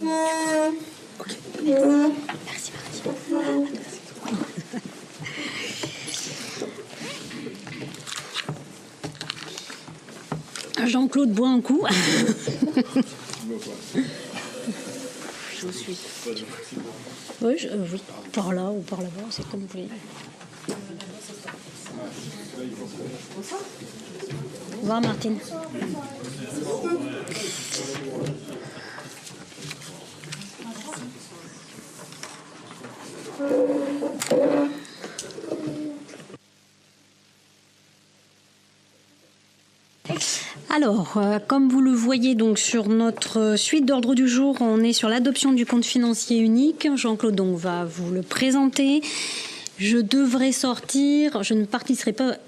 Ok. Merci, Jean-Claude boit un coup. Je suis. Oui, oui, par là ou par là-bas, c'est comme vous voulez. Au revoir, Martine. Alors, comme vous le voyez donc sur notre suite d'ordre du jour, on est sur l'adoption du compte financier unique. Jean-Claude donc va vous le présenter. Je devrais sortir, je ne participerai pas,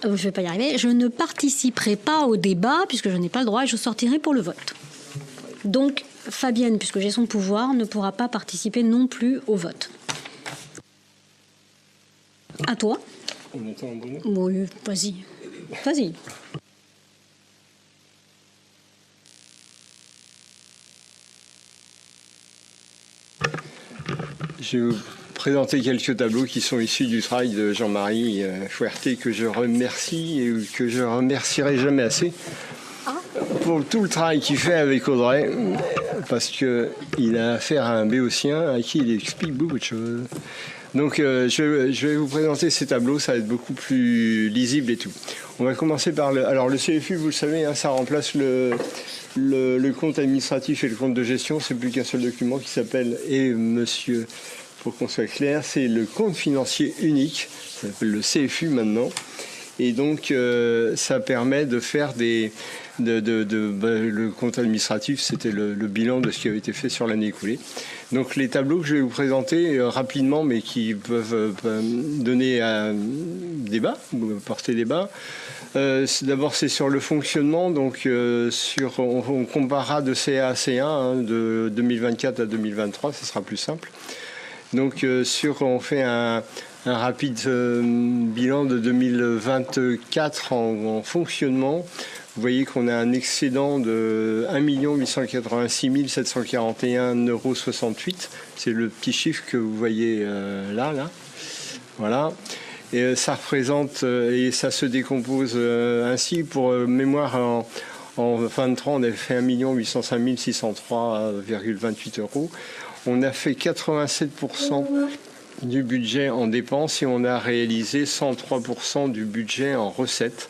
je vais pas y arriver, je ne participerai pas au débat puisque je n'ai pas le droit et je sortirai pour le vote. Donc, Fabienne, puisque j'ai son pouvoir, ne pourra pas participer non plus au vote. À toi. On attend Bruno. Oui, vas-y. Vas-y. Je vais vous présenter quelques tableaux qui sont issus du travail de Jean-Marie Fouerté, que je remercie et que je remercierai jamais assez pour tout le travail qu'il fait avec Audrey, parce qu'il a affaire à un béotien à qui il explique beaucoup de choses. Donc je vais vous présenter ces tableaux, ça va être beaucoup plus lisible et tout. On va commencer par alors le CFU, vous le savez, ça remplace le compte administratif et le compte de gestion. C'est plus qu'un seul document qui s'appelle, et monsieur, pour qu'on soit clair, c'est le compte financier unique, ça s'appelle le CFU maintenant. Et donc ça permet de faire le compte administratif, c'était le bilan de ce qui avait été fait sur l'année écoulée. Donc les tableaux que je vais vous présenter rapidement, mais qui peuvent donner débat, porter débat. D'abord, c'est sur le fonctionnement. Donc, on comparera de CA à C1 de 2024 à 2023, ce sera plus simple. Donc, on fait un rapide bilan de 2024 en fonctionnement. Vous voyez qu'on a un excédent de 1 886 741,68 €. C'est le petit chiffre que vous voyez là. Voilà. Et ça représente, et ça se décompose ainsi. Pour mémoire, en 23, on avait fait 1 805 603,28 €. On a fait 87% du budget en dépenses et on a réalisé 103% du budget en recettes.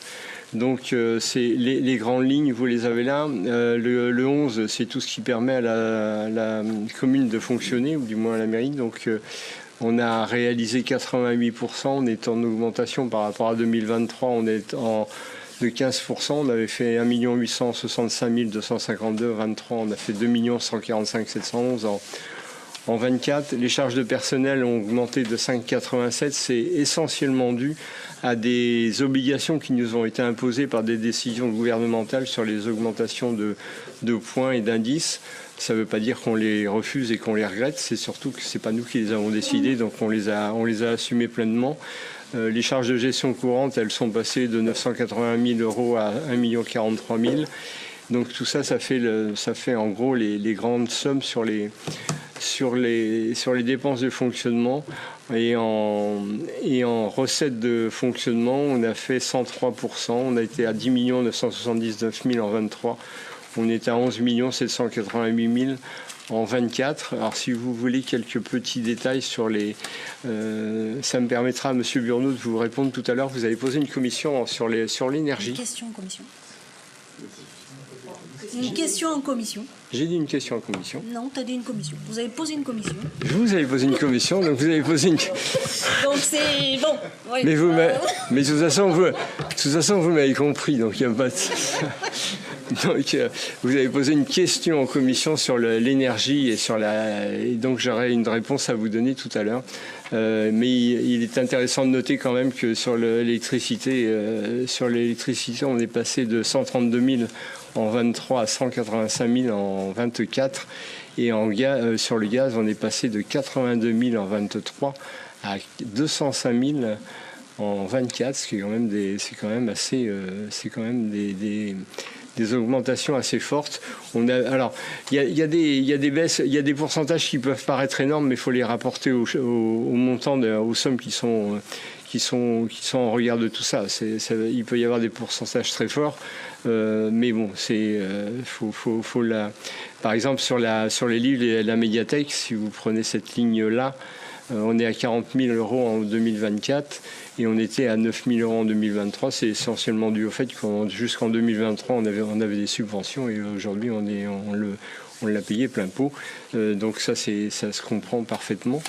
Donc, c'est les grandes lignes, vous les avez là. Le 11, c'est tout ce qui permet à la commune de fonctionner, ou du moins à la mairie. Donc, on a réalisé 88%. On est en augmentation par rapport à 2023. On est de 15%. On avait fait 1 865 252,23. On a fait 2 145 711 en 24. Les charges de personnel ont augmenté de 5,87. C'est essentiellement dû à des obligations qui nous ont été imposées par des décisions gouvernementales sur les augmentations de points et d'indices. Ça ne veut pas dire qu'on les refuse et qu'on les regrette, c'est surtout que ce n'est pas nous qui les avons décidés, donc on les a assumés pleinement. Les charges de gestion courante, elles sont passées de 980 000 € à 1 043 000 €. Donc tout ça, ça fait en gros les grandes sommes sur les dépenses de fonctionnement. Et en recettes de fonctionnement, on a fait 103%. On a été à 10 979 000 en 23. On est à 11 788 000 en 24. Alors, si vous voulez quelques petits détails sur ça me permettra à M. Burneau de vous répondre tout à l'heure. Vous avez posé une commission sur l'énergie. Une question en commission. Une question en commission. J'ai dit une question en commission. Non, tu as dit une commission. Vous avez posé une commission. Vous avez posé une commission, donc vous avez posé une... Donc c'est... Bon. Oui. Mais de toute façon, vous m'avez compris, donc il n'y a pas de... Donc, vous avez posé une question en commission sur l'énergie et donc j'aurai une réponse à vous donner tout à l'heure. Mais il est intéressant de noter quand même que sur l'électricité, on est passé de 132 000 en 23 à 185 000 en 24. Et sur le gaz, on est passé de 82 000 en 23 à 205 000 en 24, ce qui est quand même des augmentations assez fortes. Alors, il y a des baisses, il y a des pourcentages qui peuvent paraître énormes, mais il faut les rapporter au montant, aux sommes qui sont en regard de tout ça. Il peut y avoir des pourcentages très forts, mais bon, par exemple, sur les livres et la médiathèque, si vous prenez cette ligne-là, on est à 40 000 euros en 2024 et on était à 9 000 euros en 2023. C'est essentiellement dû au fait que jusqu'en 2023, on avait des subventions et aujourd'hui, on l'a payé plein pot. Donc ça se comprend parfaitement.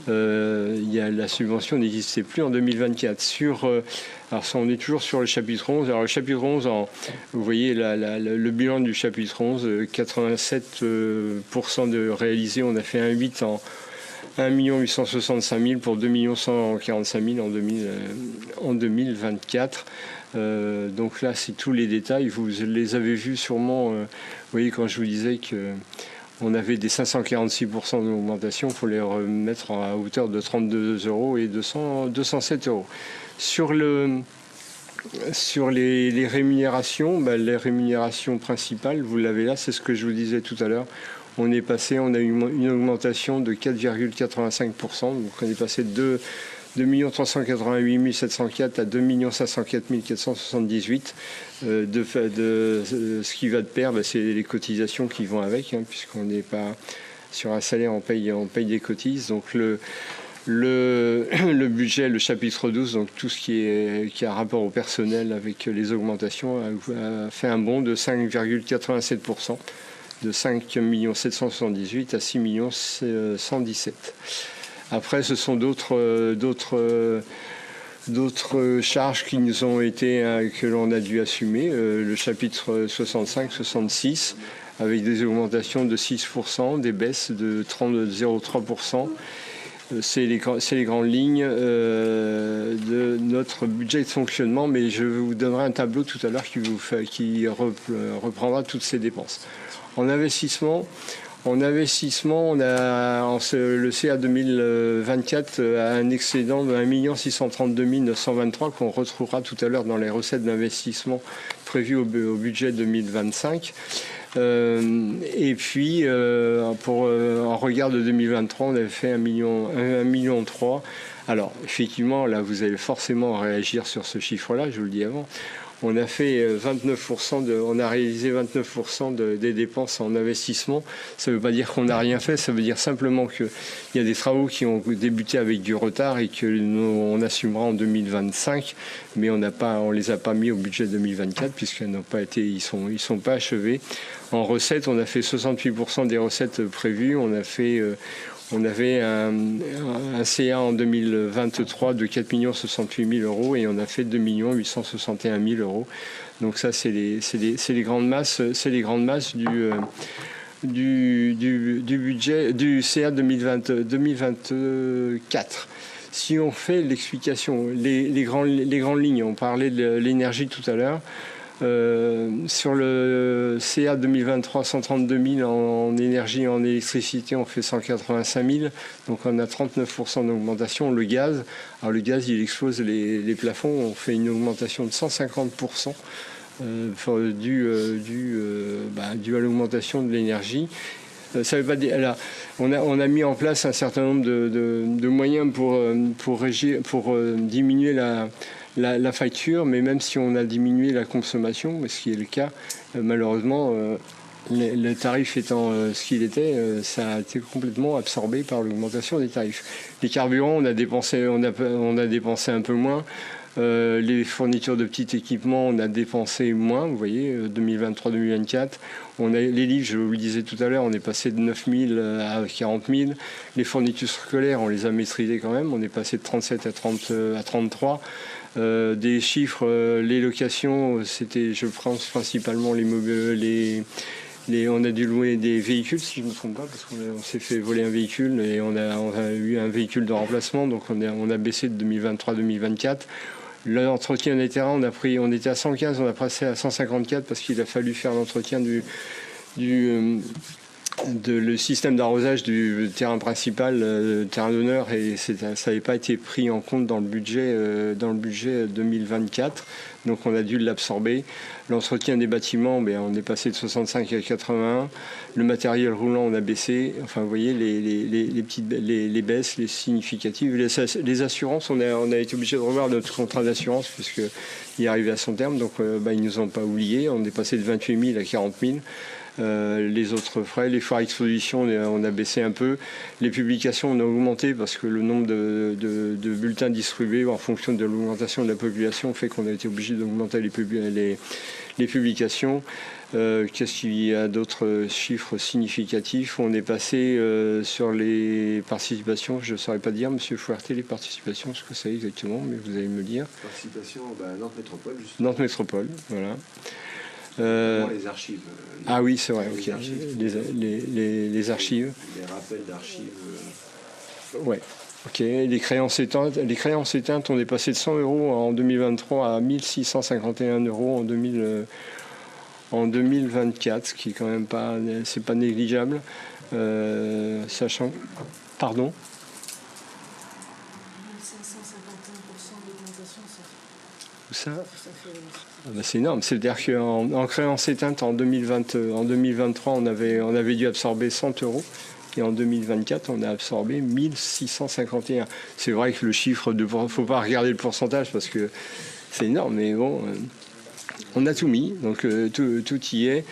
La subvention n'existait plus en 2024. Alors on est toujours sur le chapitre 11. Alors le chapitre 11, vous voyez le bilan du chapitre 11, 87% de réalisés. On a fait un 8 en 1 865 000 pour 2 145 000 en 2024. Donc là, c'est tous les détails. Vous les avez vus sûrement. Vous voyez, quand je vous disais qu'on avait des 546% d'augmentation, il faut les remettre à hauteur de 32 euros et 207 euros. Sur les rémunérations, les rémunérations principales, vous l'avez là, c'est ce que je vous disais tout à l'heure. On a eu une augmentation de 4,85%. Donc on est passé de 2 388 704 à 2 504 478. Ce qui va de pair, c'est les cotisations qui vont avec, puisqu'on n'est pas sur un salaire, on paye des cotises. Donc le budget, le chapitre 12, donc tout ce qui a rapport au personnel avec les augmentations, a fait un bond de 5,87%. De 5 778 à 6 117. Après, ce sont d'autres charges qui nous ont que l'on a dû assumer. Le chapitre 65-66, avec des augmentations de 6%, des baisses de 0,3%. C'est les grandes lignes de notre budget de fonctionnement, mais je vous donnerai un tableau tout à l'heure qui reprendra toutes ces dépenses. En investissement, le CA 2024 a un excédent de 1 632 923 qu'on retrouvera tout à l'heure dans les recettes d'investissement prévues au budget 2025. Et puis, en regard de 2023, on avait fait 1,3 million. Alors, effectivement, là, vous allez forcément réagir sur ce chiffre-là, je vous le dis avant. On a fait 29%, on a réalisé 29% des dépenses en investissement. Ça ne veut pas dire qu'on n'a rien fait, ça veut dire simplement qu'il y a des travaux qui ont débuté avec du retard et qu'on assumera en 2025, mais on les a pas mis au budget 2024 puisqu'ils n'ont pas été, ils sont pas achevés. En recettes, on a fait 68% des recettes prévues. On avait un CA en 2023 de 4 68 000 euros et on a fait 2 861 000 euros. Donc ça, c'est les grandes masses, du budget du CA 2024. Si on fait l'explication, les grandes lignes, on parlait de l'énergie tout à l'heure. Sur le CA 2023, 132 000 en énergie et en électricité, on fait 185 000. Donc on a 39% d'augmentation. Le gaz, il explose les plafonds. On fait une augmentation de 150% dû à l'augmentation de l'énergie. Ça veut pas dire, là, on a mis en place un certain nombre de moyens pour diminuer la facture, mais même si on a diminué la consommation, ce qui est le cas, malheureusement, le tarif étant ce qu'il était, ça a été complètement absorbé par l'augmentation des tarifs. Les carburants, on a dépensé un peu moins. Les fournitures de petits équipements, on a dépensé moins, vous voyez, 2023-2024. Les livres, je vous le disais tout à l'heure, on est passé de 9 000 à 40 000. Les fournitures scolaires, on les a maîtrisées quand même. On est passé de 37 à 33. Des chiffres, les locations, c'était, je pense, principalement on a dû louer des véhicules, si je ne me trompe pas, parce qu'on s'est fait voler un véhicule et on a eu un véhicule de remplacement, donc on a baissé de 2023-2024. L'entretien des terrains, on était à 115, on a passé à 154 parce qu'il a fallu faire l'entretien le système d'arrosage du terrain principal, terrain d'honneur, et ça n'avait pas été pris en compte dans le budget 2024. Donc on a dû l'absorber. L'entretien des bâtiments, on est passé de 65 à 81. Le matériel roulant, on a baissé. Enfin, vous voyez les baisses, les significatives. Les assurances, on a été obligé de revoir notre contrat d'assurance puisqu'il est arrivé à son terme. Donc ils ne nous ont pas oubliés. On est passé de 28 000 à 40 000. Les autres frais, les foires expositions, on a baissé un peu. Les publications, on a augmenté parce que le nombre de bulletins distribués en fonction de l'augmentation de la population fait qu'on a été obligé d'augmenter les publications. Qu'est-ce qu'il y a d'autres chiffres significatifs? On est passé sur les participations, je ne saurais pas dire, Monsieur Fouerté, les participations, ce que c'est exactement, mais vous allez me le dire. Participation, Nantes Métropole, justement. Nantes Métropole, voilà. Les archives. Ah oui, c'est vrai, les ok. Archives. Les archives. Les rappels d'archives. Ouais, ok. Les créances éteintes, on est passé de 100 € en 2023 à 1651 € en 2024, ce qui est quand même pas négligeable. Sachant. Pardon ? 1551% d'augmentation, Ça ça fait... c'est énorme. C'est-à-dire qu'en créance éteinte en 2023, on avait dû absorber 100 € et en 2024, on a absorbé 1651. C'est vrai que le chiffre, il ne faut pas regarder le pourcentage parce que c'est énorme, mais bon, on a tout mis, donc tout y est.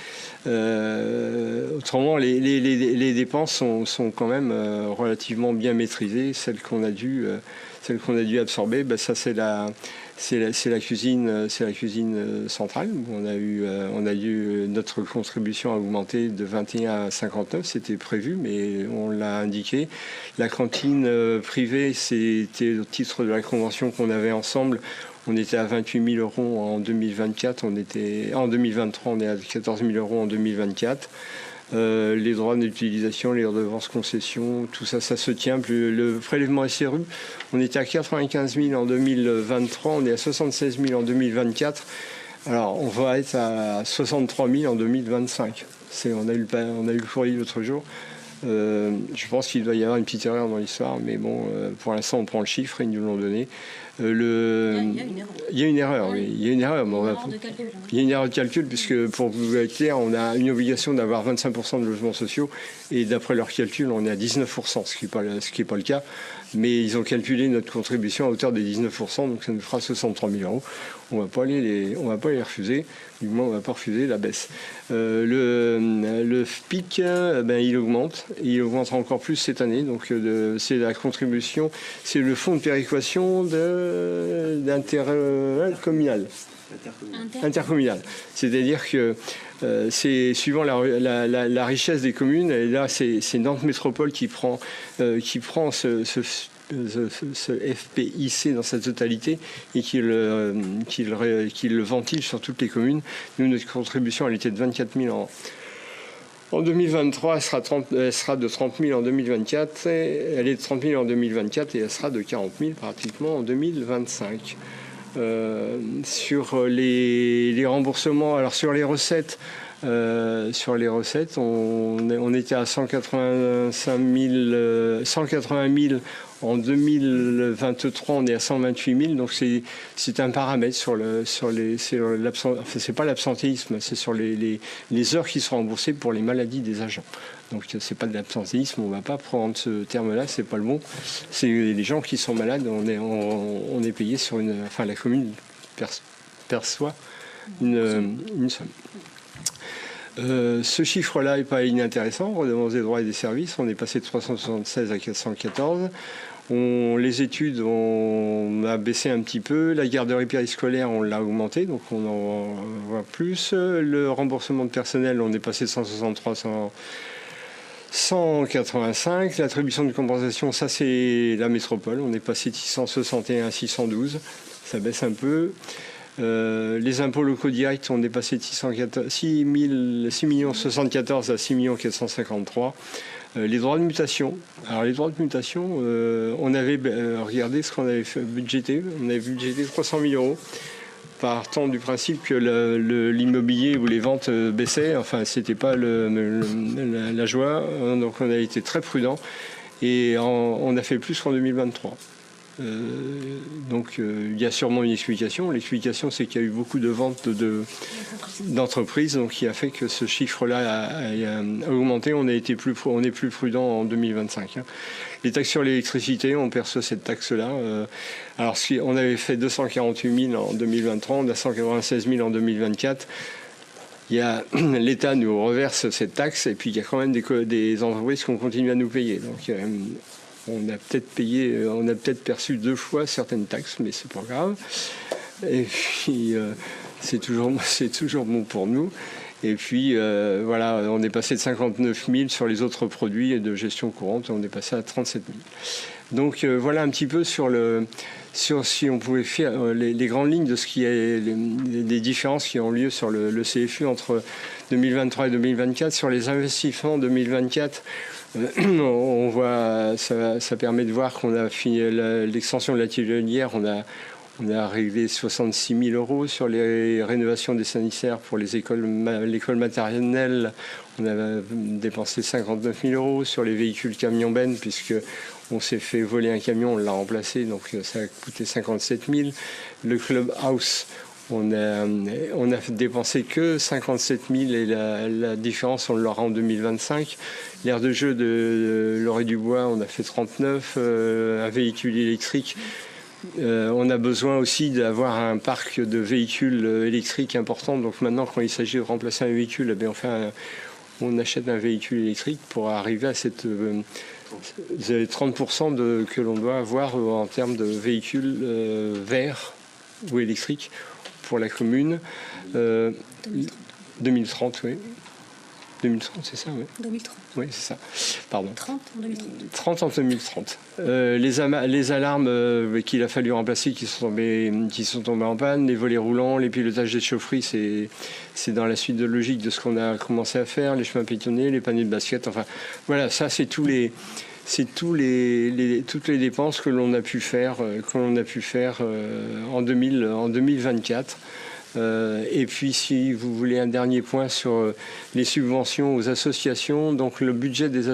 Autrement, les dépenses sont quand même relativement bien maîtrisées. Celles qu'on a dû absorber, ça c'est la cuisine centrale. On a eu notre contribution a augmenté de 21 à 59, c'était prévu, mais on l'a indiqué. La cantine privée, c'était au titre de la convention qu'on avait ensemble. On était à 28 000 € en 2024. En 2023, on est à 14 000 € en 2024. Les droits d'utilisation, les redevances concessions, tout ça, ça se tient. Le prélèvement SRU, on était à 95 000 en 2023, on est à 76 000 en 2024. Alors, on va être à 63 000 en 2025. On a eu le courrier l'autre jour. Je pense qu'il doit y avoir une petite erreur dans l'histoire, mais bon, pour l'instant, on prend le chiffre et ils nous l'ont donné. Il y a une erreur, oui. Il y a une erreur. Il y a une erreur de calcul, puisque pour vous être clair, on a une obligation d'avoir 25% de logements sociaux, et d'après leur calcul, on est à 19%, ce qui n'est pas le cas. Mais ils ont calculé notre contribution à hauteur des 19%, donc ça nous fera 63 000 €. On ne va pas les refuser, du moins on ne va pas refuser la baisse. Le FPIC, il augmente, et il augmentera encore plus cette année. Donc c'est la contribution, c'est le fonds de péréquation d'intérêt communal. Intercommunal. C'est-à-dire que c'est suivant la richesse des communes, et là c'est Nantes Métropole qui prend ce FPIC dans sa totalité et qui le ventile sur toutes les communes. Nous, notre contribution, elle était de 24 000 en 2023, elle sera de 30 000 en 2024, elle est de 30 000 en 2024 et elle sera de 40 000 pratiquement en 2025. Sur les remboursements, alors sur les recettes, on était à 180 000 en 2023, on est à 128 000, donc c'est un paramètre c'est pas l'absentéisme, c'est sur les heures qui sont remboursées pour les maladies des agents. Donc c'est pas de l'absentéisme, on va pas prendre ce terme-là, c'est pas le bon. C'est les gens qui sont malades, on est payé sur la commune perçoit une somme. Ce chiffre-là n'est pas inintéressant. Redevance des droits et des services, on est passé de 376 à 414. Les études, on a baissé un petit peu. La garderie périscolaire, on l'a augmenté, donc on en voit plus. Le remboursement de personnel, on est passé de 163 à 185. L'attribution de compensation, ça c'est la métropole. On est passé de 661 à 612. Ça baisse un peu. Les impôts locaux directs, on est passé de 6 074 à 6 453. Les droits de mutation. Alors les droits de mutation, on avait regardé ce qu'on avait fait budgéter. On avait budgété 300 000 €. partant du principe que l'immobilier ou les ventes baissaient. Enfin, c'était pas la joie. Donc, on a été très prudent et on a fait plus qu'en 2023. Donc, il y a sûrement une explication. L'explication, c'est qu'il y a eu beaucoup de ventes d'entreprises, donc qui a fait que ce chiffre-là a augmenté. On est plus prudent en 2025. Les taxes sur l'électricité, on perçoit cette taxe-là. Alors, si on avait fait 248 000 en 2023, on a 196 000 en 2024. L'État nous reverse cette taxe et puis il y a quand même des entreprises qui ont continué à nous payer. Donc, on a peut-être perçu 2 fois certaines taxes, mais c'est pas grave. Et puis, c'est toujours bon pour nous. Et puis, voilà, on est passé de 59 000 sur les autres produits de gestion courante, on est passé à 37 000. Donc, voilà un petit peu sur si on pouvait faire les grandes lignes de ce qui est les différences qui ont lieu sur le CFU entre 2023 et 2024. Sur les investissements 2024, on voit, ça permet de voir qu'on a fini l'extension de la tilleulière, on a réglé 66 000 euros sur les rénovations des sanitaires pour l'école maternelle. On a dépensé 59 000 euros sur les véhicules camions-bennes, puisque on s'est fait voler un camion, on l'a remplacé, donc ça a coûté 57 000. Le clubhouse, on a dépensé que 57 000 et la différence, on l'aura en 2025. L'aire de jeu de Lorée-du-Bois, on a fait 39. Un véhicule électrique. On a besoin aussi d'avoir un parc de véhicules électriques important. Donc maintenant, quand il s'agit de remplacer un véhicule, on achète un véhicule électrique pour arriver à cette 30% que l'on doit avoir en termes de véhicules verts ou électriques pour la commune. 2030, oui. 2030, c'est ça, oui. 2030. Oui, c'est ça. Pardon. 30 en 2030. 30 en 2030. Les alarmes qu'il a fallu remplacer qui sont tombées en panne, les volets roulants, les pilotages des chaufferies, c'est dans la suite de logique de ce qu'on a commencé à faire, les chemins piétonnés, les paniers de basket, enfin voilà, ça c'est toutes les dépenses que l'on a pu faire en 2024. Et puis, si vous voulez un dernier point sur les subventions aux associations, donc le budget des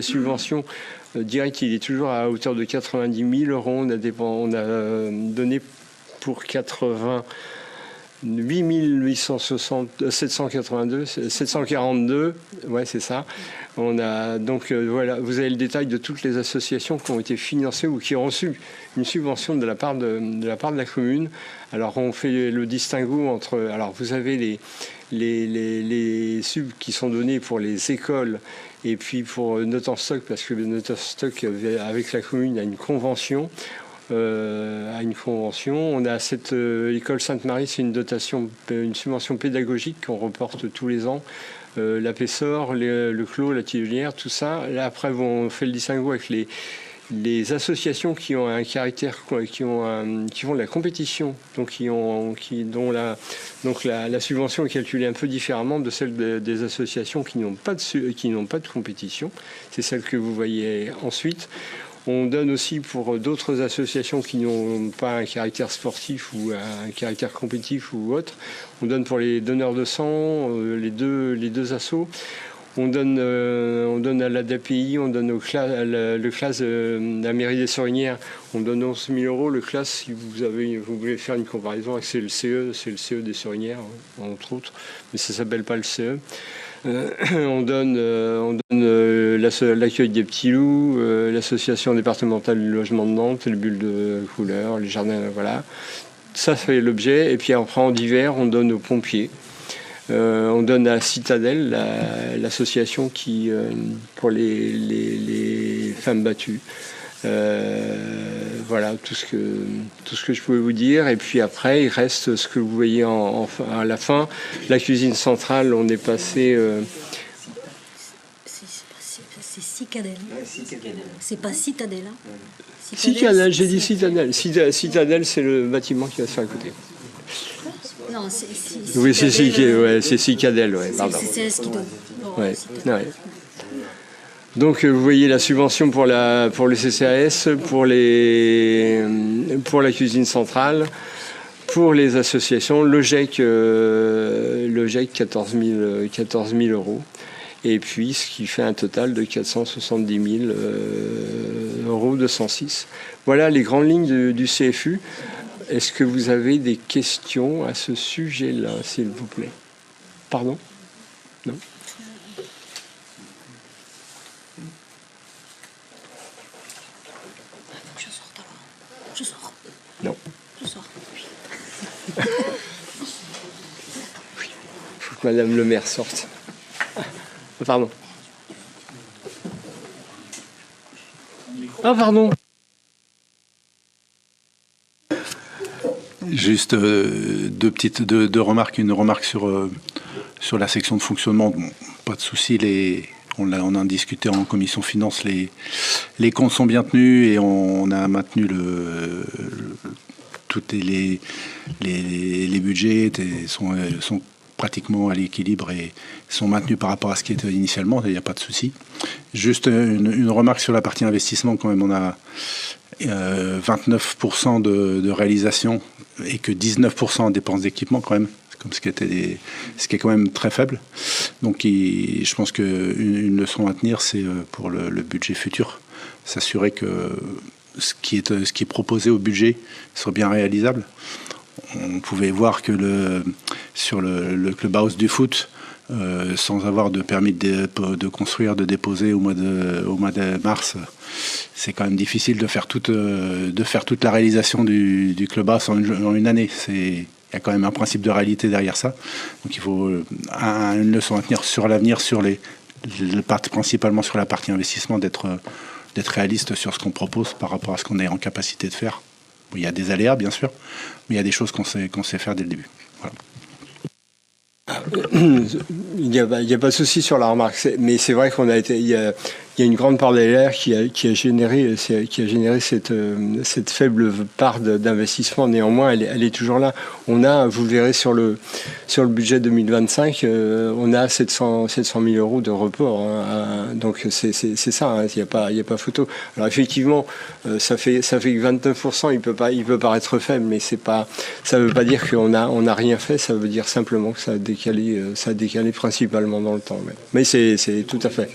subventions directes, il est toujours à hauteur de 90 000 euros. On a donné pour 88 742, ouais, c'est ça. On a donc voilà, vous avez le détail de toutes les associations qui ont été financées ou qui ont reçu une subvention de la part de la commune. Alors on fait le distinguo entre, alors vous avez les subs qui sont donnés pour les écoles et puis pour Note en Stock, parce que le Note en Stock avec la commune a une convention. On a cette école Sainte-Marie, c'est une subvention pédagogique qu'on reporte tous les ans. La Pessor, le Clos, la Tilleulière, tout ça. Là, après, on fait le distinguo avec les associations qui ont un caractère, qui font de la compétition, donc dont la subvention est calculée un peu différemment de celle des associations qui n'ont pas de compétition. C'est celle que vous voyez ensuite. On donne aussi pour d'autres associations qui n'ont pas un caractère sportif ou un caractère compétitif ou autre. On donne pour les donneurs de sang, les deux assos. On donne à l'ADAPI, on donne le CLAS de la mairie des Sorinières, on donne 11 000 euros. Le CLAS, si vous voulez faire une comparaison avec le CE des Sorinières, entre autres, mais ça ne s'appelle pas le CE. On donne l'accueil des petits loups, l'association départementale du logement de Nantes, les bulles de couleur, les jardins, voilà. Ça fait l'objet. Et puis après, en divers, on donne aux pompiers. On donne à Citadelle, l'association qui pour les femmes battues. Voilà tout ce que je pouvais vous dire. Et puis après, il reste ce que vous voyez à la fin. La cuisine centrale, on est passé... C'est Cicadelle. C'est pas Citadelle. Hein. Citadelle, j'ai dit Citadelle. Citadelle, c'est le bâtiment qui va se faire à côté. Non, oui, c'est Cicadelle, ouais, pardon. C'est ce qui donne. Ouais. Donc vous voyez la subvention pour le CCAS, pour la cuisine centrale, Pour les associations, le GEC 14 000 euros. Et puis, ce qui fait un total de 470 000 euros de 106. Voilà les grandes lignes du CFU. Est-ce que vous avez des questions à ce sujet-là, s'il vous plaît? Pardon? Non? Je sors. Non. Je sors. Oui. Il faut que Madame le maire sorte. Pardon. Ah, pardon. Juste deux remarques. Une remarque sur la section de fonctionnement. Bon, pas de souci, on a discuté en commission finance. Les comptes sont bien tenus et on a maintenu tous les budgets sont pratiquement à l'équilibre et sont maintenus par rapport à ce qui était initialement. Il n'y a pas de souci. Juste une remarque sur la partie investissement. Quand même, on a 29% de réalisation et que 19% en dépenses d'équipement quand même, comme ce qui est quand même très faible. Donc je pense qu'une leçon à tenir, c'est pour le budget futur, s'assurer que ce qui est proposé au budget soit bien réalisable. On pouvait voir que sur le clubhouse du foot, sans avoir de permis de construire, de déposer au mois de mars, c'est quand même difficile de faire toute la réalisation du clubhouse en une année. Il y a quand même un principe de réalité derrière ça. Donc il faut une leçon à tenir sur l'avenir, principalement sur la partie investissement, d'être réaliste sur ce qu'on propose par rapport à ce qu'on est en capacité de faire. Il y a des aléas, bien sûr, mais il y a des choses qu'on sait faire dès le début. Voilà. Il n'y a pas de souci sur la remarque, mais c'est vrai il y a une grande part d'aléas qui a généré cette faible part d'investissement. Néanmoins, elle est toujours là. Vous le verrez sur le budget 2025, on a 700 000 euros de report. Hein, donc c'est ça, hein, il n'y a pas photo. Alors effectivement, ça fait que 29%, il peut paraître faible, mais ça ne veut pas dire qu'on n'a rien fait. Ça veut dire simplement que ça a décalé principalement dans le temps. Mais c'est tout à fait.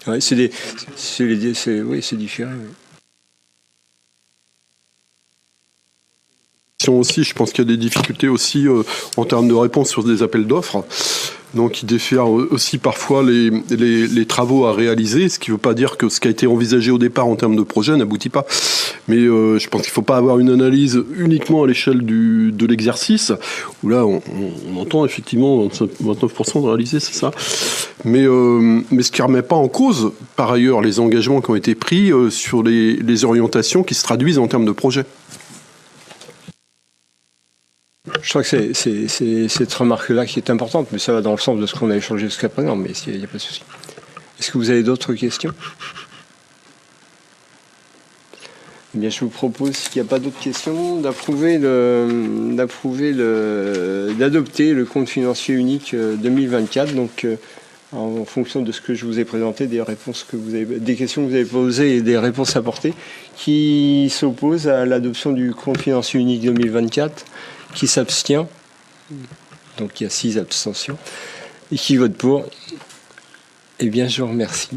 Ouais, c'est différent. Oui. Aussi, je pense qu'il y a des difficultés aussi en termes de réponse sur des appels d'offres. Donc, il diffère aussi parfois les travaux à réaliser, ce qui ne veut pas dire que ce qui a été envisagé au départ en termes de projet n'aboutit pas. Mais je pense qu'il ne faut pas avoir une analyse uniquement à l'échelle de l'exercice, où là, on entend effectivement 29% de réaliser, c'est ça. Mais ce qui ne remet pas en cause, par ailleurs, les engagements qui ont été pris sur les orientations qui se traduisent en termes de projet. Je crois que c'est cette remarque-là qui est importante, mais ça va dans le sens de ce qu'on a échangé jusqu'à présent, mais il n'y a pas de souci. Est-ce que vous avez d'autres questions? Eh bien, je vous propose, s'il n'y a pas d'autres questions, d'adopter le compte financier unique 2024, donc en fonction de ce que je vous ai présenté, des questions que vous avez posées et des réponses apportées, qui s'opposent à l'adoption du compte financier unique 2024. Qui s'abstient, donc il y a 6 abstentions, et qui vote pour, eh bien je vous remercie.